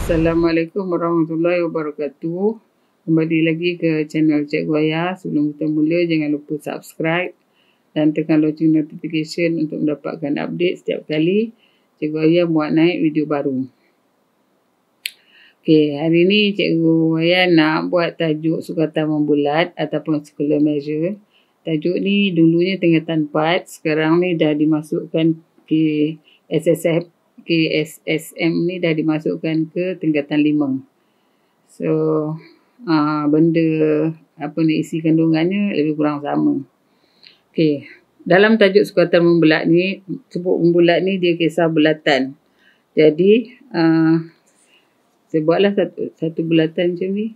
Assalamualaikum warahmatullahi wabarakatuh. Kembali lagi ke channel Cikgu Ayah. Sebelum kita mula, jangan lupa subscribe dan tekan loceng notification untuk mendapatkan update setiap kali Cikgu Ayah buat naik video baru. Okey, hari ni Cikgu Ayah nak buat tajuk sukatan membulat ataupun scalar measure. Tajuk ni dulunya tingkatan 4, sekarang ni dah dimasukkan ke SSM ni dah dimasukkan ke tingkatan 5. So, benda apa ni isi kandungannya lebih kurang sama. Okey, dalam tajuk sukatan membulat ni, sebut membulat ni dia kisah bulatan. Jadi, saya buatlah satu bulatan macam ni.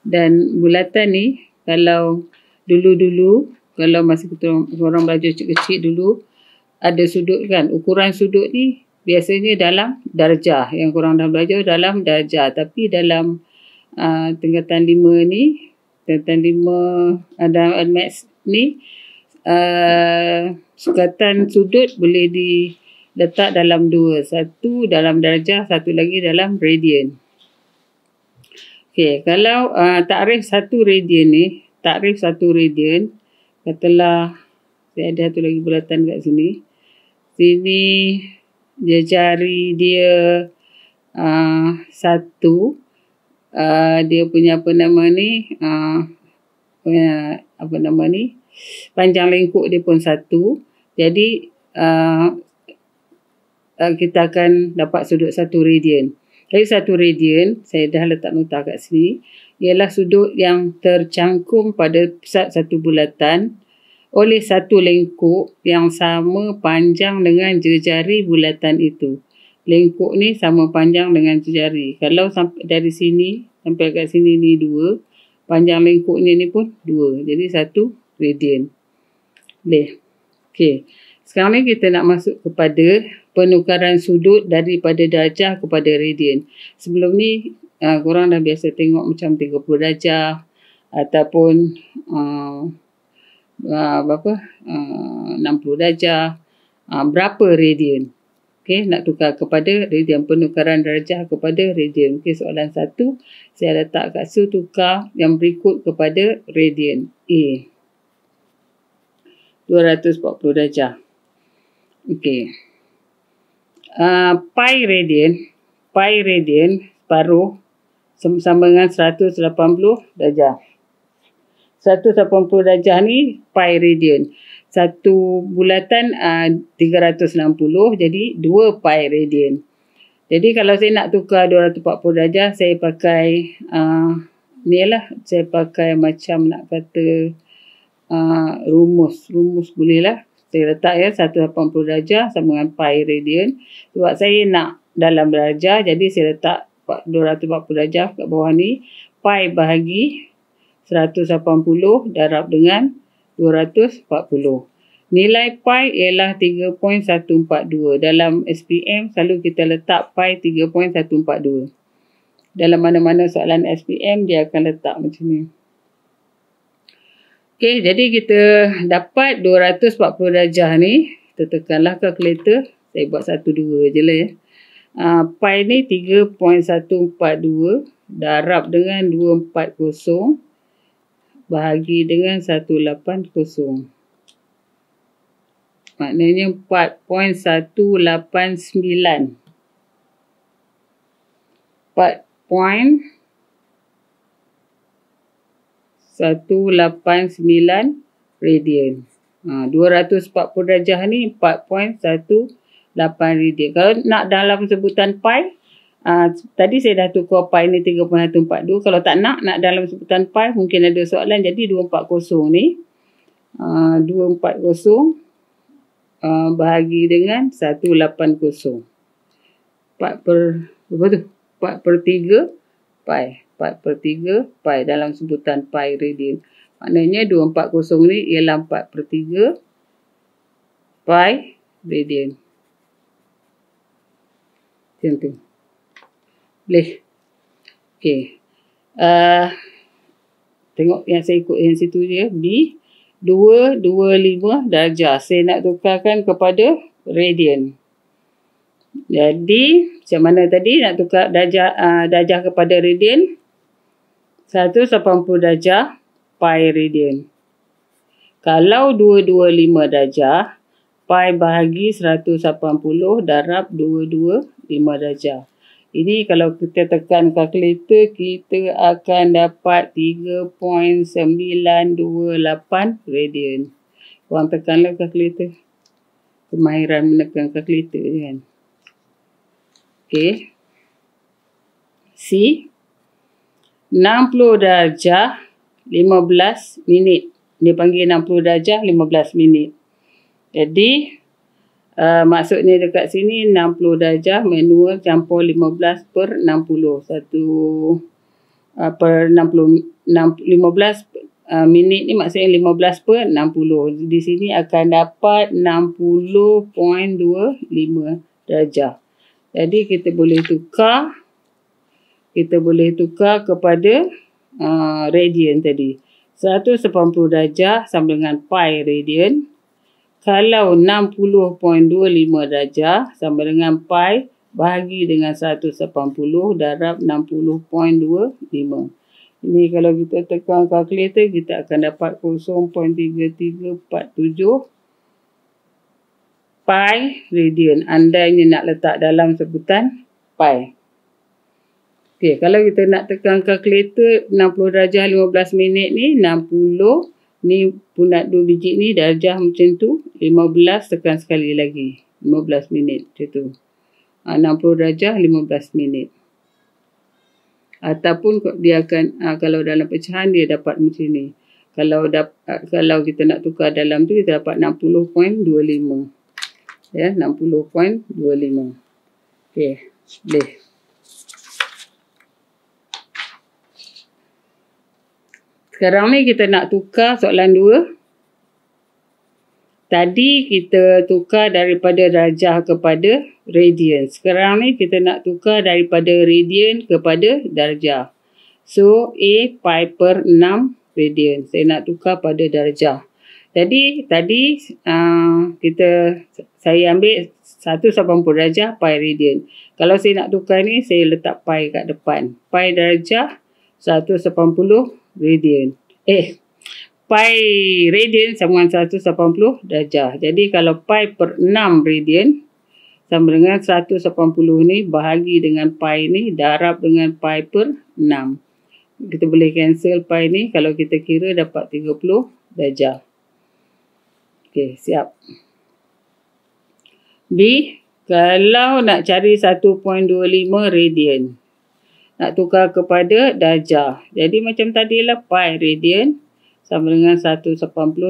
Dan bulatan ni, kalau dulu-dulu, kalau masa kita orang belajar kecil dulu, ada sudut kan. Ukuran sudut ni biasanya dalam darjah. Yang korang dah belajar dalam darjah. Tapi dalam tingkatan 5 ni, tingkatan 5 dalam maths ni, sukatan sudut boleh diletak dalam dua. Satu dalam darjah, satu lagi dalam radian. Okey, kalau takrif satu radian ni, katalah saya ada satu lagi bulatan kat sini. Sini dia cari dia satu, dia punya panjang lengkuk dia pun 1. Jadi kita akan dapat sudut 1 radian. Jadi 1 radian, saya dah letak nota kat sini, ialah sudut yang tercangkum pada pusat satu bulatan oleh satu lengkuk yang sama panjang dengan jejari bulatan itu. Lengkuk ni sama panjang dengan jejari. Kalau sampai dari sini sampai kat sini ni 2, panjang lengkuknya ni pun 2. Jadi 1 radian. Boleh. Okey. Sekarang ni kita nak masuk kepada penukaran sudut daripada darjah kepada radian. Sebelum ni korang dah biasa tengok macam 30 darjah ataupun 60 darjah, berapa radian. Okey, nak tukar kepada radian, penukaran darjah kepada radian. Okey, soalan 1 saya letak kat situ, tukar yang berikut kepada radian. A 240 darjah. Okey. Pi radian separuh sama dengan 180 darjah. 180 darjah ni pi radian. Satu bulatan 360, jadi 2 pi radian. Jadi kalau saya nak tukar 240 darjah, saya pakai ni lah, saya pakai macam nak kata rumus boleh lah. Saya letak ya 180 darjah sama dengan pi radian. Sebab saya nak dalam darjah, jadi saya letak 240 darjah kat bawah ni. Pi bahagi 180 darab dengan 240. Nilai pi ialah 3.142. Dalam SPM selalu kita letak pi 3.142. Dalam mana-mana soalan SPM dia akan letak macam ni. Okey, jadi kita dapat 240 darjah ni. Kita tekanlah kalkulator. Saya buat 1-2 je lah ya. Pi ni 3.142 darab dengan 240 bahagi dengan 180. Maknanya 4.189. 4.189 radian. 240 darjah ni 4.18 radian. Kalau nak dalam sebutan pi, tadi saya dah tukar pi ni 3.142. Kalau tak nak dalam sebutan pi, mungkin ada soalan. Jadi 240 ni 240 bahagi dengan 180. 4 per 3 pi. 4 per 3 pi dalam sebutan pi radian. Maknanya 240 ni ialah 4 per 3 pi radian. Macam tu. Boleh. Okey. Tengok yang saya ikut yang situ je. B 225 darjah. Saya nak tukarkan kepada radian. Jadi macam mana tadi nak tukar darjah kepada radian? 180 darjah pi radian. Kalau 225 darjah, pi bahagi 180 darab 225 darjah. Ini kalau kita tekan kalkulator, kita akan dapat 3.928 radian. Korang tekanlah kalkulator. Kemahiran menekan kalkulator je kan. Okey. C. 60 darjah 15 minit. Dia panggil 60 darjah 15 minit. Jadi, maksudnya dekat sini 60 darjah manual campur 15 per 60. Per 60. 15 minit ni maksudnya 15 per 60. Di sini akan dapat 60.25 darjah. Jadi, kita boleh tukar kepada radian tadi. 180 darjah sama dengan pi radian. Kalau 60.25 darjah sama dengan pi bahagi dengan 180 darab 60.25. Ini kalau kita tekan kalkulator, kita akan dapat 0.3347 pi radian. Andainya nak letak dalam sebutan pi. Okey, kalau kita nak tekan kalkulator 60 darjah 15 minit ni, 60 ni punat 2 biji ni darjah macam tu, 15 tekan sekali lagi. 15 minit macam tu. 60 darjah 15 minit. Ataupun dia akan, kalau dalam pecahan dia dapat macam ni. Kalau kita nak tukar dalam tu, kita dapat 60.25. Ya, 60.25. Okey, boleh. Sekarang ni kita nak tukar soalan 2. Tadi kita tukar daripada darjah kepada radian. Sekarang ni kita nak tukar daripada radian kepada darjah. So, A pi per 6 radian. Saya nak tukar pada darjah. Jadi, tadi saya ambil 180 darjah pi radian. Kalau saya nak tukar ni, saya letak pi kat depan. Pi darjah 180 radian. Pi radian sama dengan 180 darjah. Jadi kalau pi per 6 radian sama dengan 180 ni bahagi dengan pi ni darab dengan pi per 6. Kita boleh cancel pi ni. Kalau kita kira dapat 30 darjah. Okey, siap. B. Kalau nak cari 1.25 radian. Nak tukar kepada darjah. Jadi macam tadilah pi radian sama dengan 180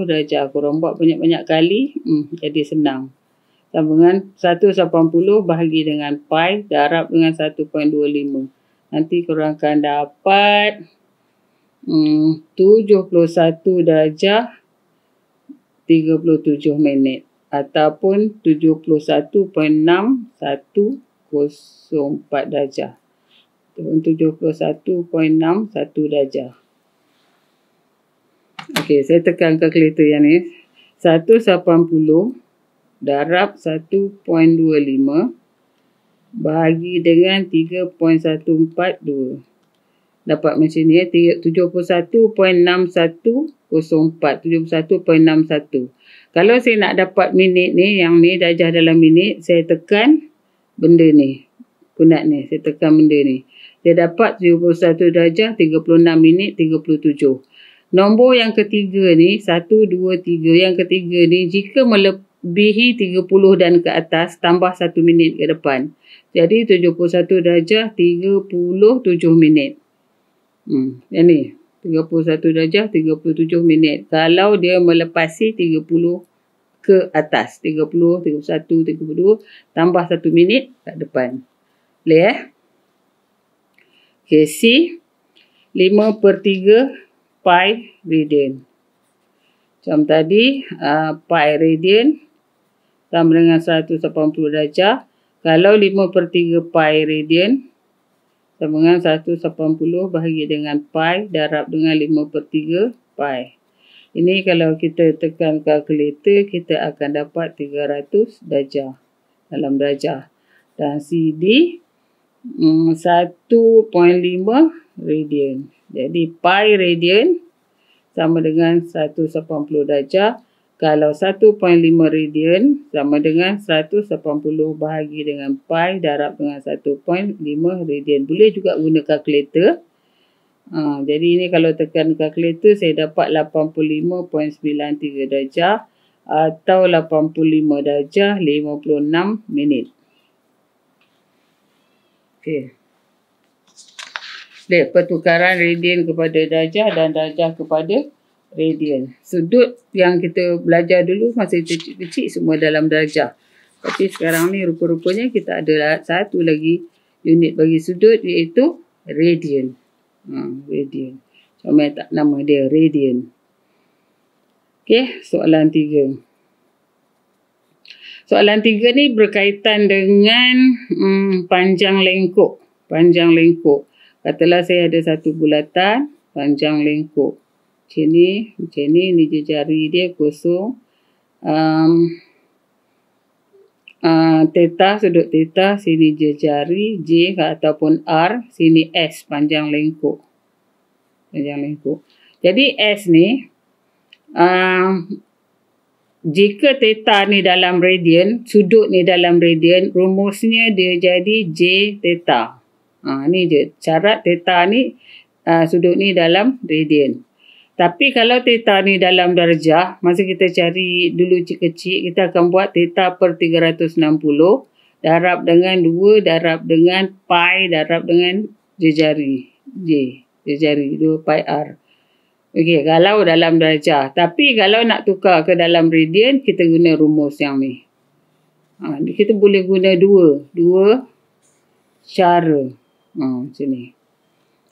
darjah. Korang buat banyak-banyak kali. Jadi senang. Sama dengan 180 bahagi dengan pi darab dengan 1.25. Nanti korang akan dapat 71 darjah 37 minit. Ataupun 71.6104 darjah. 71.61 darjah. Okey, saya tekan kalkulator yang ni. 180 darab 1.25 bahagi dengan 3.142. Dapat macam ni ya. 71.6104. 71.61. Kalau saya nak dapat minit ni, yang ni darjah dalam minit, saya tekan benda ni. Punat ni, saya tekan benda ni. Dia dapat 71 darjah 36 minit 37. Nombor yang ketiga ni 1, 2, 3. Yang ketiga ni jika melebihi 30 dan ke atas tambah 1 minit ke depan. Jadi 71 darjah 37 minit. Yang ni 31 darjah 37 minit. Kalau dia melepasi 30 ke atas. 30, 31, 32 tambah 1 minit kat depan. Boleh Okey, C. 5/3 pi radian. Macam tadi, pi radian sama dengan 180 darjah. Kalau 5/3 pi radian sama dengan 180 bahagi dengan pi darab dengan 5/3 pi. Ini kalau kita tekan kalkulator, kita akan dapat 300 darjah dalam darjah. Dan CD 1.5 radian. Jadi pi radian sama dengan 180 darjah. Kalau 1.5 radian sama dengan 180 bahagi dengan pi darab dengan 1.5 radian. Boleh juga guna kalkulator. Jadi ini kalau tekan kalkulator saya dapat 85.93 darjah atau 85 darjah 56 minit. Okey. Pertukaran radian kepada darjah dan darjah kepada radian. Sudut yang kita belajar dulu masa kecil-kecil semua dalam darjah. Tapi sekarang ni rupa-rupanya kita ada satu lagi unit bagi sudut iaitu radian. Radian. Comel tak nama dia radian. Okey, soalan 3. Soalan 3 ni berkaitan dengan panjang lengkuk. Panjang lengkuk. Katalah saya ada satu bulatan panjang lengkuk. Macam ni je jari dia kosong. Theta, sudut theta, sini je jari, J ataupun R, sini S, panjang lengkuk. Panjang lengkuk. Jadi S ni, jika theta ni dalam radian, sudut ni dalam radian, rumusnya dia jadi J theta. Ni je, syarat theta ni, sudut ni dalam radian. Tapi kalau theta ni dalam darjah, masa kita cari dulu kecil, kita akan buat theta per 360 darab dengan 2 darab dengan pi darab dengan jari. J, jari 2 pi R. Okey, kalau dalam darjah. Tapi kalau nak tukar ke dalam radian, kita guna rumus yang ni. Kita boleh guna dua cara. Macam ni.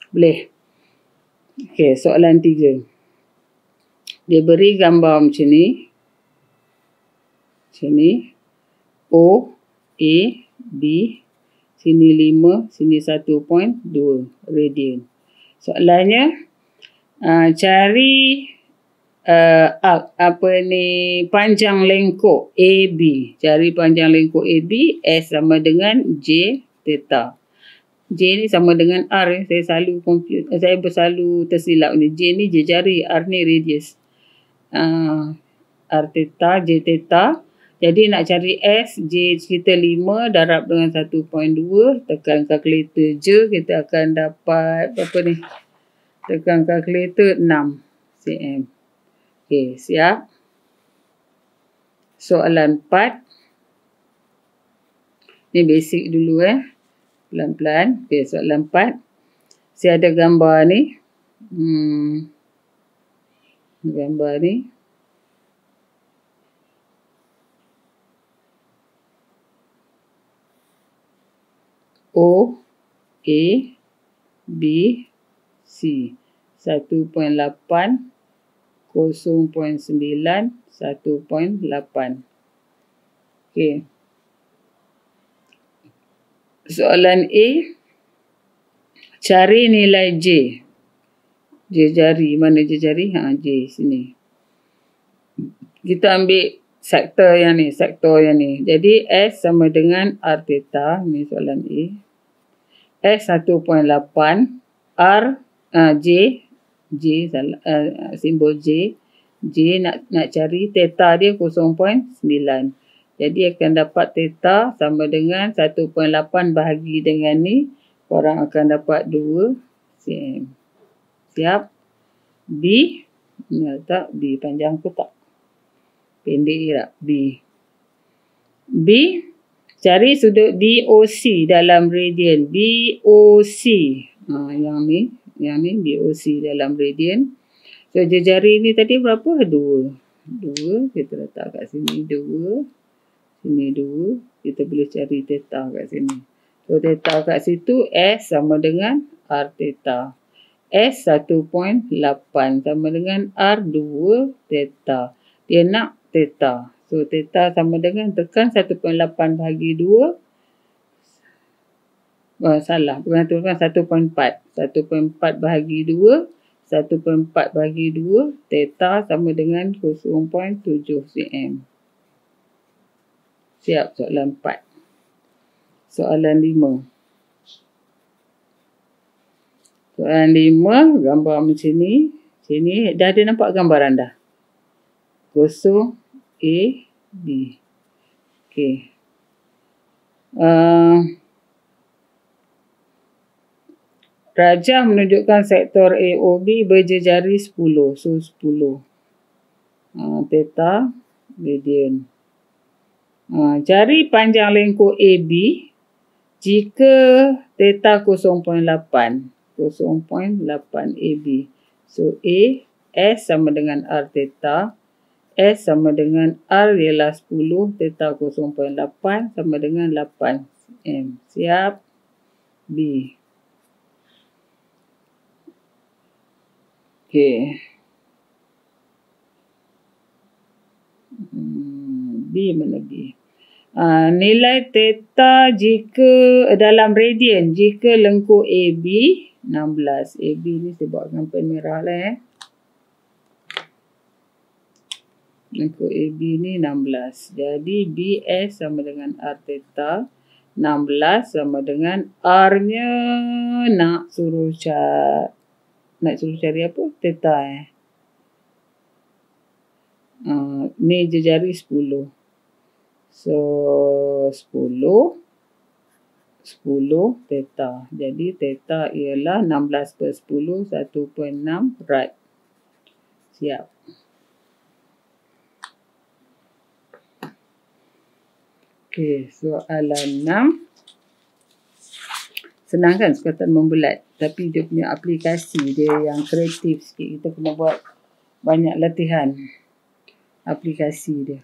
Boleh. Okey, soalan 3. Dia beri gambar macam ni. Macam ni. O, A, B. Sini 5, sini 1.2 radian. Soalannya, cari panjang lengkuk AB. Cari panjang lengkuk AB. S sama dengan J theta. J ni sama dengan R. Saya selalu tersilap ni. J ni je jari, R ni radius. R theta, J theta. Jadi nak cari S, J kita 5 darab dengan 1.2. Tekan kalkulator je, kita akan dapat apa ni? Tekan kalkulator 6 cm. Okey, siap. Soalan 4. Ni basic dulu pelan-pelan. Okey, soalan 4. Saya ada gambar ni. Gambar ni. O, A, B, C. 1.8, 0.9, 1.8. Okey. Soalan A. Cari nilai J. J jari. Mana J jari? J sini. Kita ambil sektor yang ni. Jadi S sama dengan R theta. Ni soalan A. S 1.8. R J. Simbol J. J nak cari theta dia 0.9. Jadi akan dapat theta sama dengan 1.8 bahagi dengan ni. Korang akan dapat 2 cm. Siap? B. Ni letak B. Panjang ke tak? Pendek je tak? B. B. Cari sudut BOC dalam radian. BOC. Yang ni BOC dalam radian. So jari ni tadi berapa? 2. Kita letak kat sini 2. Sini 2. Kita boleh cari theta kat sini. So theta kat situ S sama dengan R theta. S 1.8 sama dengan R 2 theta. Dia nak theta. So theta sama dengan tekan 1.8 bahagi 2. Salah. Bukan 1.4. 1.4 bahagi 2. 1.4 bahagi 2. Theta sama dengan 0.7 cm. Siap soalan 4. Soalan 5. Soalan 5, gambar macam ni. Sini dah ada nampak gambaran dah. Kosong A, B. Okey. Rajah menunjukkan sektor AOB berjejari 10. So 10. Theta, radian. Cari panjang lengkung AB jika theta 0.8. 0.8 AB. So A, S sama dengan R theta. S sama dengan R ialah 10. Theta 0.8 sama dengan 8 cm. Siap? B. Okey. B mana B? Nilai theta jika dalam radian jika lengkung AB 16. AB ni saya buat dengan pen merah lah Lengkung AB ni 16. Jadi BS sama dengan R theta. 16 sama dengan R-nya nak suruh cari apa? Theta ni jejari 10. So 10 theta. Jadi theta ialah 16 per 10, 1.6 rad. Siap. Okey, soalan 6. Senang kan sukatan membulat, tapi dia punya aplikasi dia yang kreatif sikit. Kita kena buat banyak latihan aplikasi dia.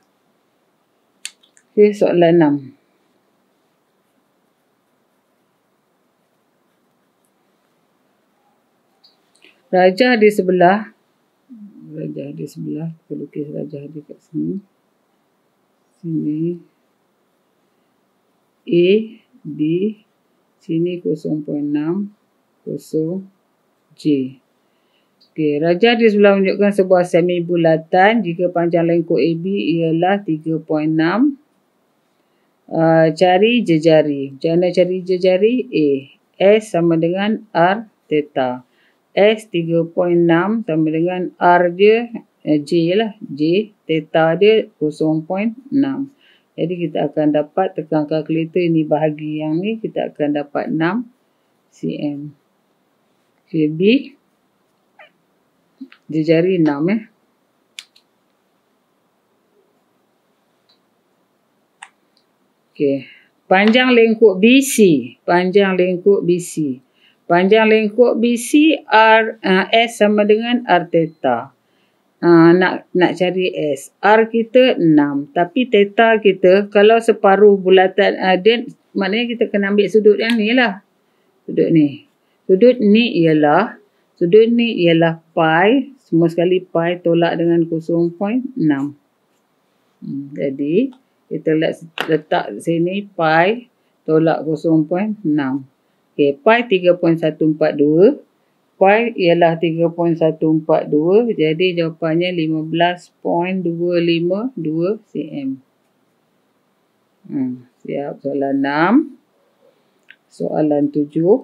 Okey, soalan 6. Rajah di sebelah. Kita lukis rajah di kat sini. Sini. A, B. Sini 0.6. 0, J. Okey, rajah di sebelah menunjukkan sebuah semi bulatan jika panjang lengkung AB ialah 3.6. Cari jejari. Macam mana cari jejari? A. S sama dengan R theta. S 3.6 sama dengan R dia J lah. J theta dia 0.6. Jadi kita akan dapat tekan kalkulator ini bahagi yang ni kita akan dapat 6 cm. Okay, B jejari 6 Okey. Panjang lengkung BC. Panjang lengkung BC. Panjang lengkung BC S sama dengan R theta. Nak cari S. R kita 6. Tapi theta kita kalau separuh bulatan dia maknanya kita kena ambil sudut yang ni lah. Sudut ni. Sudut ni ialah pi. Semua sekali pi tolak dengan 0.6. Jadi kita letak sini pi tolak 0.6. Okey, pi 3.142. Pi ialah 3.142. Jadi jawapannya 15.252 cm. Siap. Soalan 6. Soalan 7.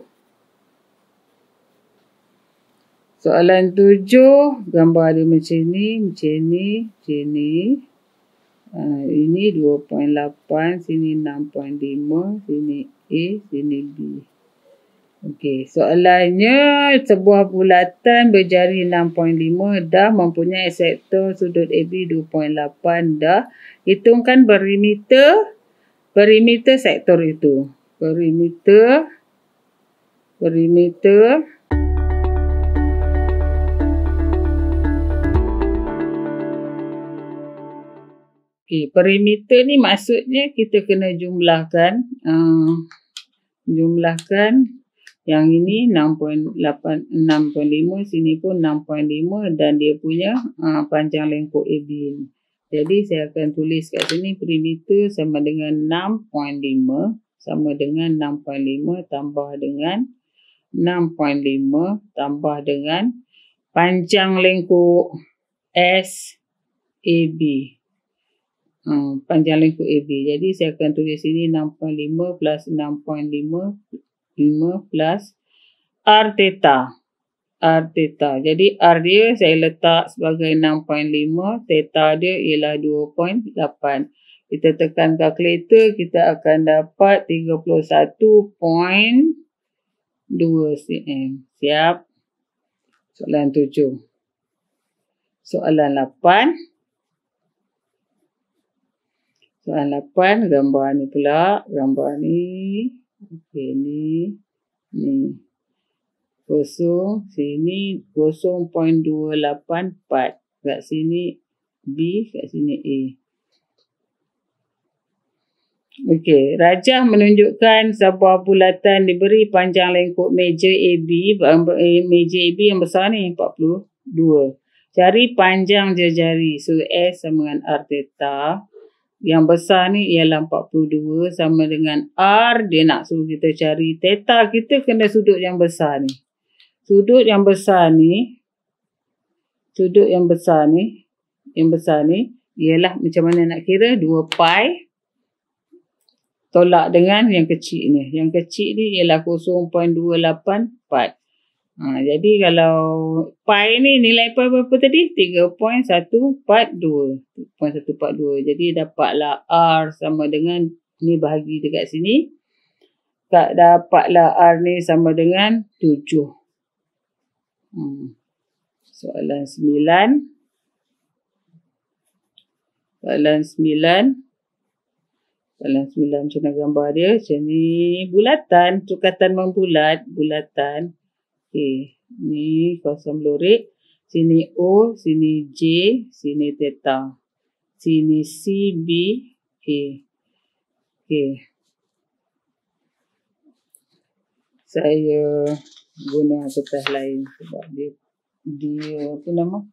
Soalan 7. Gambar dia macam ni. Ini 2.8. Sini 6.5. Sini A. Sini B. Okey, soalannya sebuah bulatan berjari 6.5 dah mempunyai sektor sudut AB 2.8 dah. Hitungkan perimeter sektor itu. Perimeter. Okey, perimeter ni maksudnya kita kena jumlahkan yang ini 6.5, sini pun 6.5 dan dia punya panjang lengkung AB ni. Jadi saya akan tulis kat sini perimeter sama dengan 6.5 sama dengan 6.5 tambah dengan 6.5 tambah dengan panjang lengkung SAB. panjang lengkuk AB. Jadi saya akan tulis sini 6.5 plus 6.5 plus R theta. R theta. Jadi R dia saya letak sebagai 6.5, theta dia ialah 2.8. Kita tekan kalkulator, kita akan dapat 31.2 cm. Siap? Soalan 7. Soalan 8. Soalan 8, gambar ni pula. Gambar ni. Okey, ni. Kosong. Sini 0.284. Kat sini B, kat sini A. Okey, rajah menunjukkan sebuah bulatan diberi panjang lengkuk meja AB. Meja AB yang besar ni 42. Cari panjang jari. So S sama dengan R theta. Yang besar ni ialah 42 sama dengan R. Dia nak suruh kita cari theta. Kita kena sudut yang besar ni. Sudut yang besar ni ialah macam mana nak kira? 2 pi tolak dengan yang kecil ni. Yang kecil ni ialah 0.284. Jadi kalau pi ni nilai pi berapa tadi? 3.142. Jadi dapatlah R sama dengan ni bahagi dekat sini. Dapatlah R ni sama dengan 7. Soalan 9. Soalan 9 macam mana gambar dia? Macam ni. Bulatan. Sukatan membulat. Bulatan. Okey. Ni kawasan belurik. Sini O. Sini J. Sini theta. Sini C, B, A. Okey. Saya guna kertas lain sebab dia apa nama?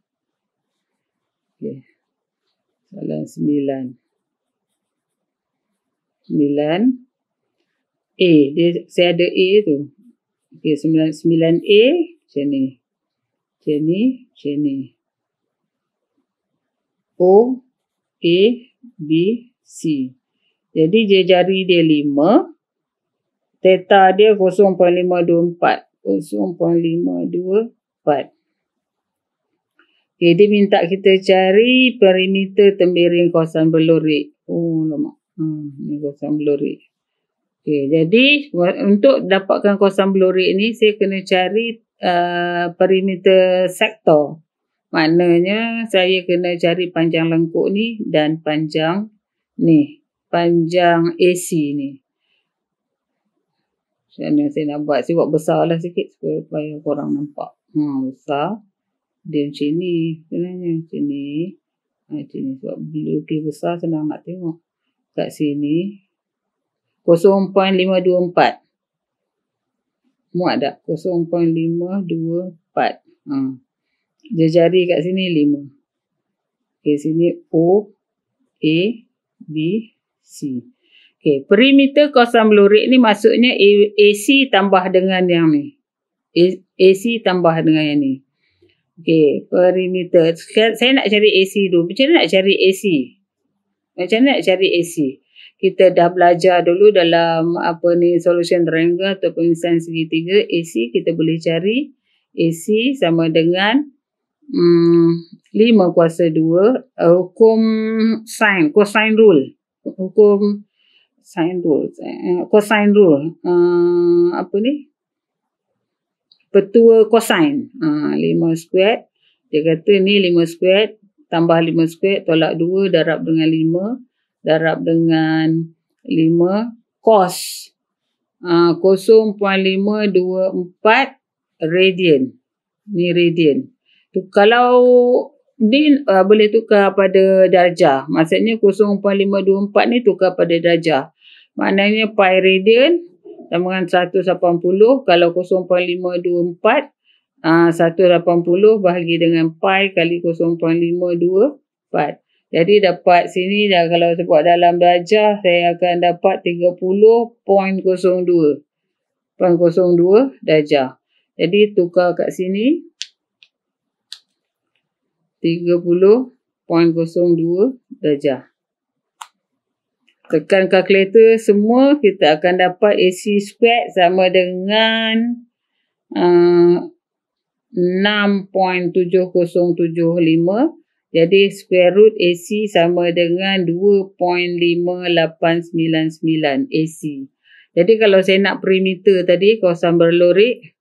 Okey. Soalan 9. 9 A. Saya ada A tu. Okey, 9A macam ni. Macam ni. O, A, B, C. Jadi jari dia 5. Theta dia 0.524. 0.524. Okay, dia minta kita cari perimeter tembiring kawasan belurik. Oh, lama. Ni kawasan belurik. Okay, jadi untuk dapatkan kawasan belurik ni, saya kena cari perimeter sektor. Maknanya saya kena cari panjang lengkuk ni dan panjang ni. Panjang AC ni. Macam mana saya nak buat? Saya buat besar lah sikit supaya korang nampak. Besar. Dia macam ni. Sebenarnya macam ni. Macam ni. Sebab belukis besar senang nak tengok. Kat sini. 0.524. Muat tak? 0.524. Jari kat sini 5. Okay, sini O, A, B, C. Okay, perimeter kawasan belurik ni maksudnya AC tambah dengan yang ni. AC tambah dengan yang ni. Okay, perimeter. Saya nak cari AC dulu. Macam mana nak cari AC? Kita dah belajar dulu dalam solution triangle atau pemisahan segitiga. AC kita boleh cari. AC sama dengan 5 kuasa 2. Hukum cosine rule. Hukum cosine rule. Petua cosine. 5 square. Dia kata ni 5 square. Tambah 5 square. Tolak 2. Darab dengan 5. Darab dengan 5. Cos. 0.524 radian. Ni radian. Kalau ni boleh tukar pada darjah. Maksudnya 0.524 ni tukar pada darjah. Maknanya pi radian sama dengan 180. Kalau 0.524 180 bahagi dengan pi kali 0.524. Jadi dapat sini dah, kalau sebut dalam darjah saya akan dapat 30.02. 0.02 darjah. Jadi tukar kat sini 30.02 darjah. Tekan kalkulator semua, kita akan dapat AC squared sama dengan 6.7075. Jadi square root AC sama dengan 2.5899 AC. Jadi kalau saya nak perimeter tadi, kawasan berlorik,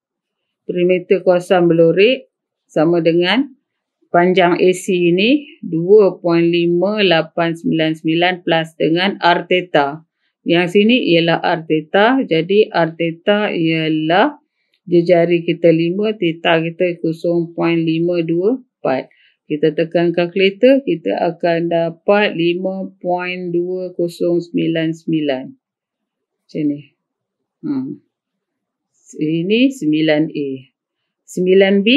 perimeter kawasan berlorik sama dengan panjang AC ini 2.5899 plus dengan R theta. Yang sini ialah R theta. Jadi R theta ialah jejari kita 5, theta kita 0.524. Kita tekan kalkulator, kita akan dapat 5.2099. Macam ni. Ini 9A. 9B.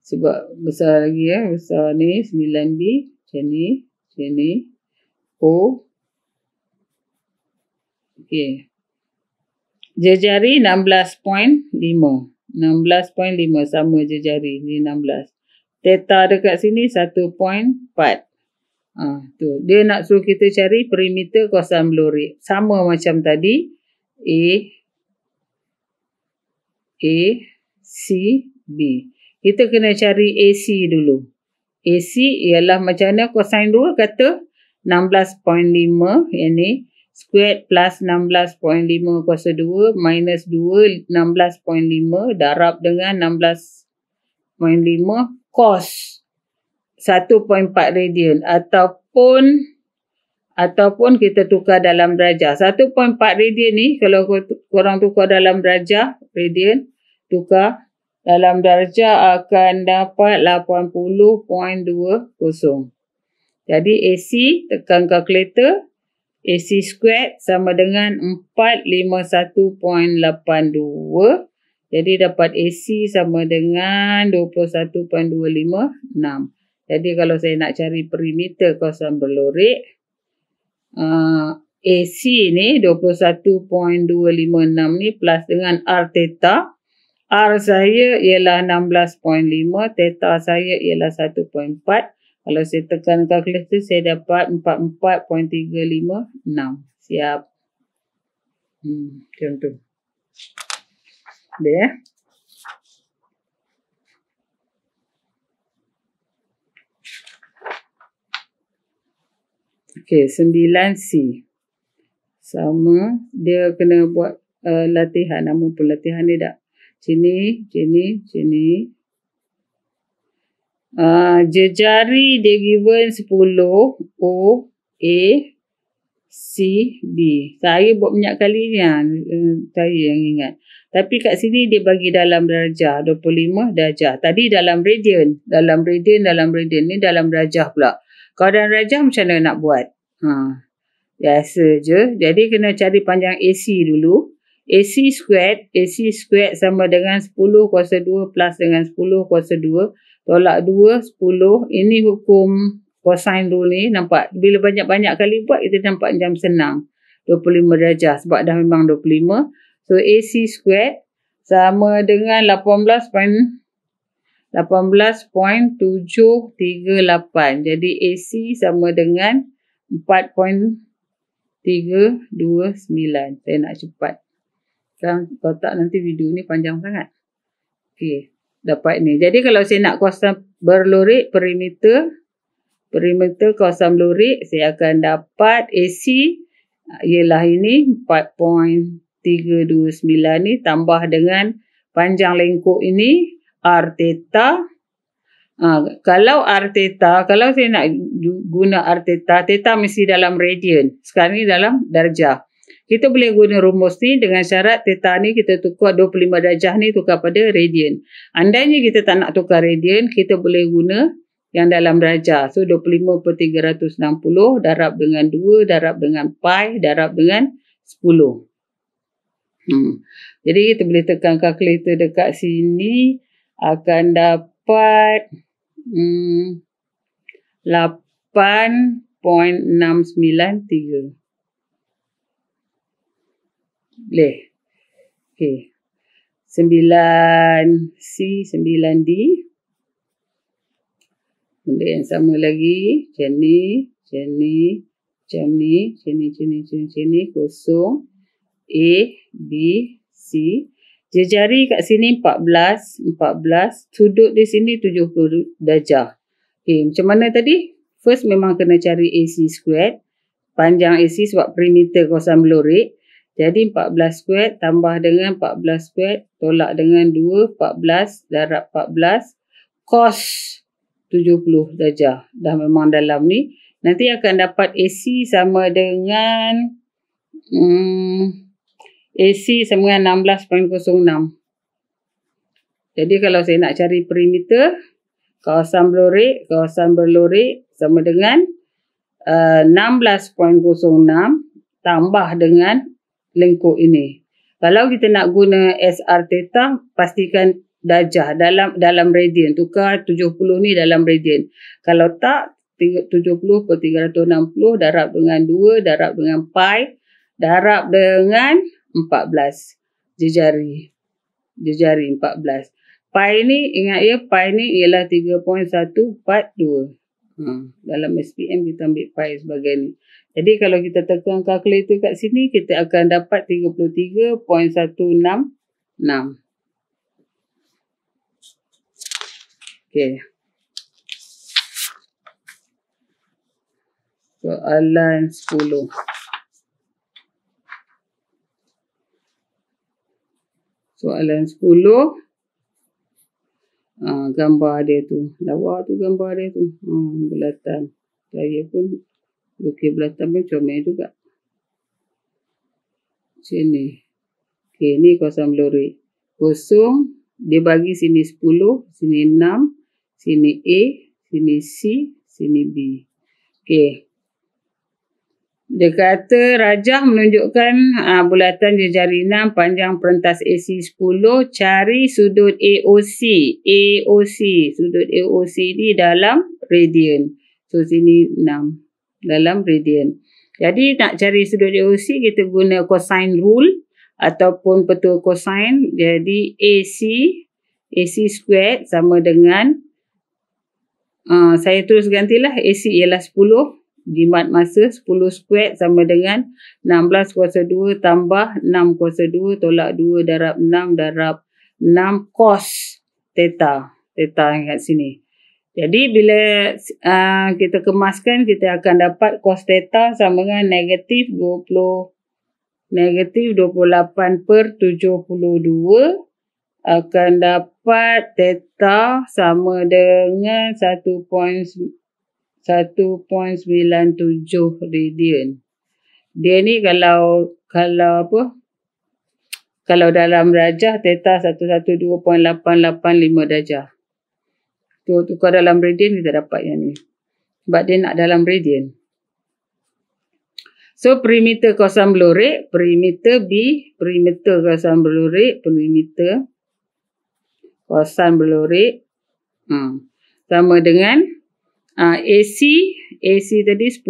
Sebab besar lagi ya. Besar ni 9B. Macam ni. Macam ni. O. Okey. Jejari 16.5. 16.5 sama jejari. Ni 16. Theta dekat sini 1.4. Tu. Dia nak suruh kita cari perimeter kawasan berlorik. Sama macam tadi. A, C, B. Kita kena cari AC dulu. AC ialah macam mana cosine 2 kata 16.5. Yang ni. Squared plus 16.5 kuasa 2 minus 2 16.5 darab dengan 16.5 cos 1.4 radian ataupun kita tukar dalam darjah. 1.4 radian ni kalau korang tukar dalam darjah radian, tukar dalam darjah akan dapat 80.20. Jadi AC tekan kalkulator. AC squared sama dengan 451.82. Jadi dapat AC sama dengan 21.256. Jadi kalau saya nak cari perimeter kawasan berlorik, AC ni 21.256 ni plus dengan R theta. R saya ialah 16.5, theta saya ialah 1.4. Kalau saya tekan kalkulator, saya dapat 44.356. Siap. Macam tu. Dia. Okey, 9C. Sama. Dia kena buat latihan. Nama pun latihan ni tak? Sini. Jejari dia given 10 O, A, C, B. Saya buat banyak kali ni. Saya yang ingat. Tapi kat sini dia bagi dalam darjah. 25 darjah. Tadi dalam radian. Dalam radian. Ni dalam darjah pula. Kalau dalam darjah macam mana nak buat? Biasa je. Jadi kena cari panjang AC dulu. AC squared sama dengan 10 kuasa 2 plus dengan 10 kuasa 2. Tolak 2, 10. Ini hukum cosine rule ni. Nampak? Bila banyak-banyak kali buat, kita nampak macam senang. 25 darjah. Sebab dah memang 25. So, AC squared sama dengan 18.738. Jadi, AC sama dengan 4.329. Saya nak cepat. Kalau tak nanti video ni panjang sangat. Okey. Dapat ni. Jadi kalau saya nak kawasan berlorik perimeter kawasan berlorik, saya akan dapat AC ialah ini 4.329 ni tambah dengan panjang lengkuk ini R theta. Kalau R theta, kalau saya nak guna R theta, theta mesti dalam radian. Sekarang ni dalam darjah. Kita boleh guna rumus ni dengan syarat theta ni kita tukar 25 darjah ni tukar pada radian. Andainya kita tak nak tukar radian, kita boleh guna yang dalam darjah. So 25/360 darab dengan 2, darab dengan pi, darab dengan 10. Jadi kita boleh tekan kalkulator dekat sini akan dapat 8.693. Boleh. Okey. 9C, 9D. Benda yang sama lagi. Macam ni. Macam ni, sini, kosong. A, B, C. Jari kat sini 14. Sudut di sini 70 darjah. Okay, macam mana tadi? First memang kena cari AC squared. Panjang AC sebab perimeter kawasan belorik. Jadi 14 squared tambah dengan 14 squared. Tolak dengan 2, 14 darab 14. Cos 70 darjah. Dah memang dalam ni. Nanti akan dapat AC sama dengan AC sama dengan 16.06. Jadi kalau saya nak cari perimeter kawasan belorik sama dengan 16.06 tambah dengan lengkuk ini. Kalau kita nak guna SR theta, pastikan darjah dalam radian. Tukar 70 ni dalam radian. Kalau tak, 70/360 darab dengan 2 darab dengan pi darab dengan 14. Jejari 14. Pi ni, ingat ya, pi ni ialah 3.142. Dalam SPM kita ambil pi sebagai ni. Jadi kalau kita tekan kalkulator kat sini, kita akan dapat 33.166. Okey. Soalan 10. Soalan 10. Gambar dia tu. Lawa tu gambar dia tu. Bulatan. Saya pun lukis bulatan pun comel juga. Sini. Okey, ni kawasan belorik. Kosong. Dia bagi sini 10. Sini 6. Sini A. Sini C. Sini B. Okey. Dia kata rajah menunjukkan bulatan jejari 6 panjang perentas AC 10. Cari sudut AOC. Sudut AOC ni dalam radian. So sini 6. Dalam radian. Jadi nak cari sudut AOC kita guna cosine rule ataupun petua cosine. Jadi AC squared sama dengan saya terus gantilah. AC ialah 10. Jimat masa 10 squared sama dengan 16 kuasa 2 tambah 6 kuasa 2 tolak 2 darab 6 darab 6 cos theta. Theta kat sini. Jadi bila kita kemaskan, kita akan dapat cos theta sama dengan negatif 28/72 akan dapat theta sama dengan 1.97 radian. Dia ni kalau dalam darjah theta 112.885 darjah. Tu tukar dalam radian kita dapat yang ni. Sebab dia nak dalam radian. So perimeter kawasan belorik, perimeter B, perimeter kawasan belorik, sama dengan AC tadi 10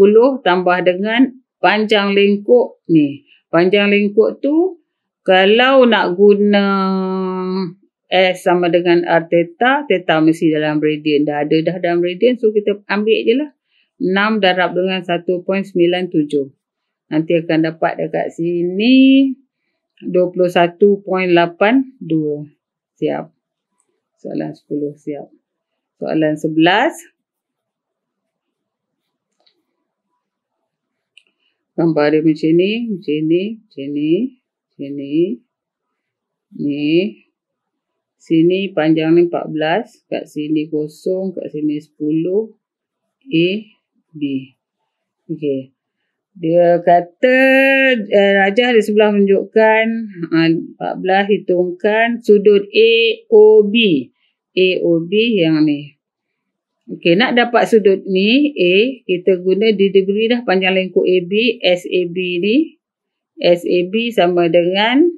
tambah dengan panjang lengkuk ni. Panjang lengkuk tu kalau nak guna S sama dengan R theta, theta mesti dalam radian. Dah dalam radian, so kita ambil je lah. 6 darab dengan 1.97. Nanti akan dapat dekat sini 21.82. Siap. Soalan 10 siap. Soalan 11. Gambar dia macam ni. Ni. Sini panjang ni 14. Kat sini kosong. Kat sini 10. A, B. Okey. Dia kata rajah di sebelah menunjukkan 14 hitungkan sudut AOB. AOB yang ni. Okey, nak dapat sudut ni A, kita guna dia beri dah panjang lengkuk AB, SAB ni. SAB sama dengan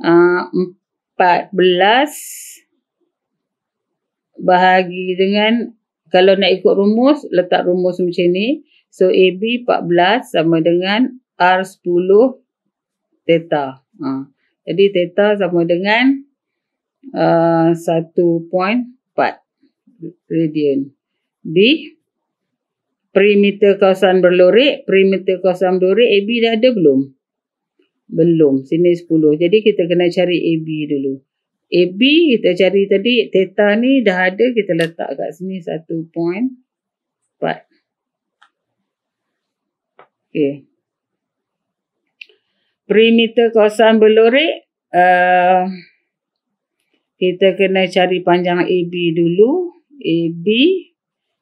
14 bahagi dengan, kalau nak ikut rumus, letak rumus macam ni. So AB 14 sama dengan R10 theta. Jadi theta sama dengan 1.4 radian. B perimeter kawasan berlorek. Perimeter kawasan berlorek AB dah ada belum? Belum. Sini 10. Jadi kita kena cari AB dulu. AB kita cari tadi, theta ni dah ada, kita letak kat sini 1.4. Okey. Perimeter kawasan berlorek, kita kena cari panjang AB dulu. AB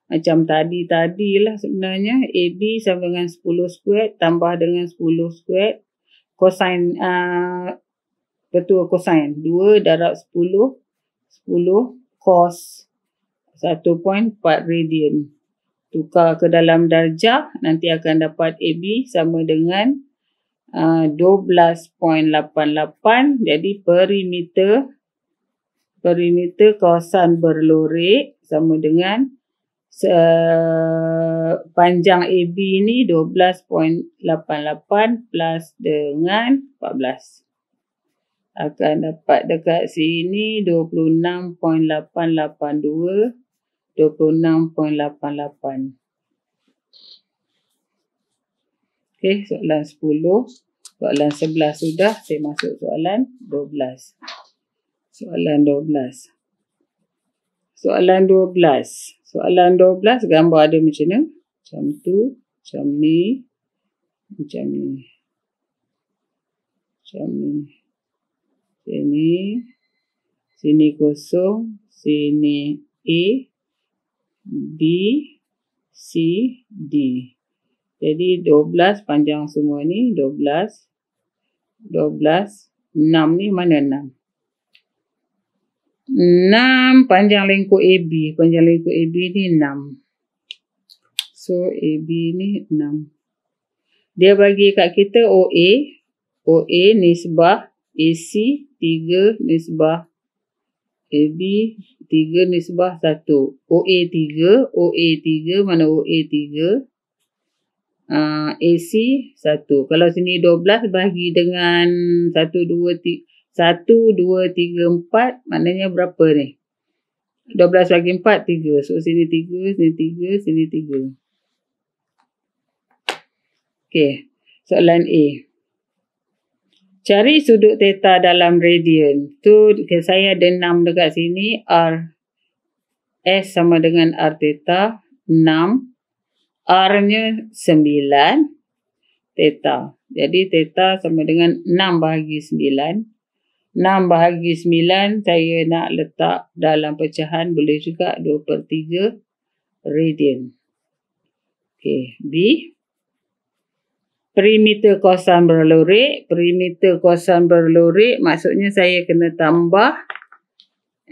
macam tadi-tadilah sebenarnya. AB sama dengan 10 squared tambah dengan 10 squared. Cosine, betul cosine. 2 darab 10. 10 cos 1.4 radian. Tukar ke dalam darjah, nanti akan dapat AB sama dengan 12.88. Jadi perimeter kawasan berlorek sama dengan panjang AB ni 12.88 plus dengan 14. Akan dapat dekat sini 26.882. 26.88. Okey, soalan 10. Soalan 11 sudah. Saya masuk soalan 12. Soalan 12. Soalan 12. Soalan 12 gambar ada macam ni. Macam tu. Macam ni. Macam ni. Macam ni. Sini. Sini kosong. Sini A. B, C, D. Jadi 12 panjang semua ni. 12. 12. 6 ni mana 6? 6 panjang lengkuk AB. Panjang lengkuk AB ni 6. So AB ni 6. Dia bagi kat kita OA. OA nisbah AC 3 nisbah AB 3 nisbah 1. OA 3. OA 3. Mana OA 3? AC 1. Kalau sini 12 bagi dengan 1, 2, 3, 4. Maknanya berapa ni? 12 bagi 4, 3. So sini 3, sini 3, sini 3. Okey. Soalan A. Cari sudut theta dalam radian. Tu saya ada 6 dekat sini. R S sama dengan R theta 6. R-nya 9 theta. Jadi theta sama dengan 6 bahagi 9. 6 bahagi 9 saya nak letak dalam pecahan. Boleh juga 2/3 radian. Okey. B. Perimeter kawasan berlorek. Perimeter kawasan berlorek maksudnya saya kena tambah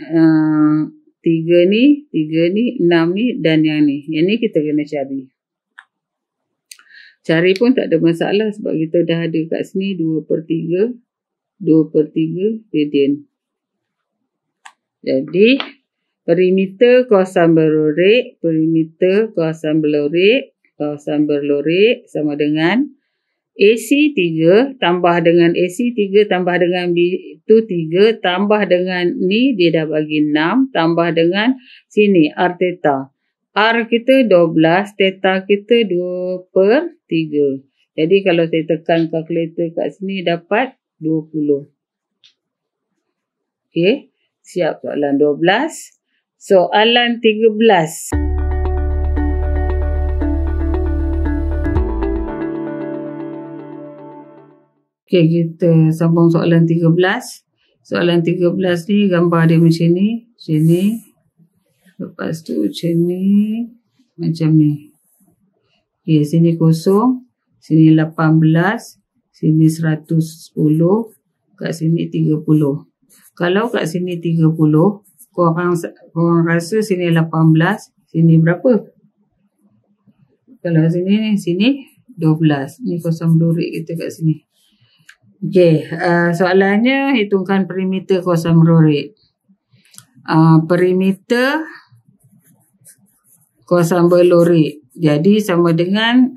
3 ni, 6 ni dan yang ni. Yang ni kita kena cari. Cari pun tak ada masalah sebab kita dah ada kat sini 2/3 radian. Jadi perimeter kawasan berlorek, kawasan berlorek sama dengan AC 3 tambah dengan AC 3 tambah dengan B itu 3 tambah dengan ni dia dah bagi 6 tambah dengan sini R theta. R kita 12, theta kita 2/3. Jadi kalau saya tekan kalkulator kat sini dapat 20. Okey, siap soalan 12. Soalan 13. Okey, kita sambung soalan 13. Soalan 13 ni gambar dia macam ni. Sini. Lepas tu macam ni. Macam ni. Okey, sini kosong. Sini 18. Sini 110. Kat sini 30. Kalau kat sini 30, korang rasa sini 18. Sini berapa? Kalau sini 12. Ni kosong berlorek kita kat sini. Okey, soalannya hitungkan perimeter kawasan berlorek. Perimeter kawasan berlorek. Jadi sama dengan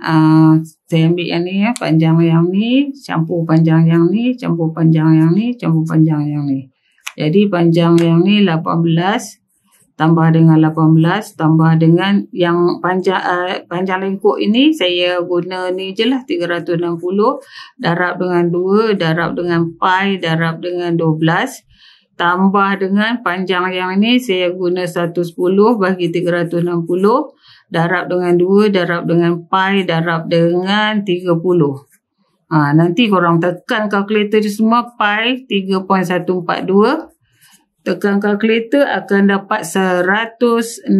saya ambil yang ni ya, panjang yang ni, campur panjang yang ni, campur panjang yang ni, campur panjang yang ni. Jadi panjang yang ni 18 tambah dengan 18, tambah dengan yang panjang lengkuk ini, saya guna ni je lah 360, darab dengan 2, darab dengan pi, darab dengan 12, tambah dengan panjang yang ni saya guna 110 bagi 360, darab dengan 2, darab dengan pi, darab dengan 30. Nanti korang tekan kalkulator je semua, pi 3.142. Tekan kalkulator akan dapat 116.644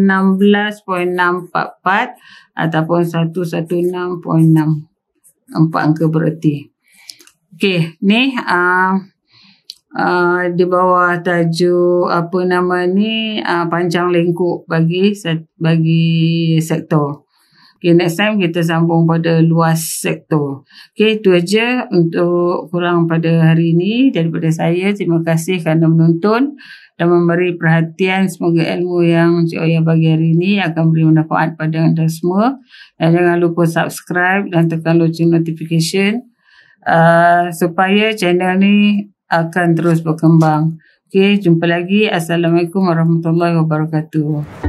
ataupun 116.6. 4 angka bererti. Okey, ni di bawah tajuk apa nama ni, panjang lengkuk bagi sektor. Okay, next time kita sambung pada luas sektor. Okay, itu aja untuk korang pada hari ini daripada saya. Terima kasih kerana menonton dan memberi perhatian. Semoga ilmu yang Cik Oya bagi hari ini akan beri manfaat pada anda semua. Dan jangan lupa subscribe dan tekan lonceng notification supaya channel ni akan terus berkembang. Okay, jumpa lagi. Assalamualaikum warahmatullahi wabarakatuh.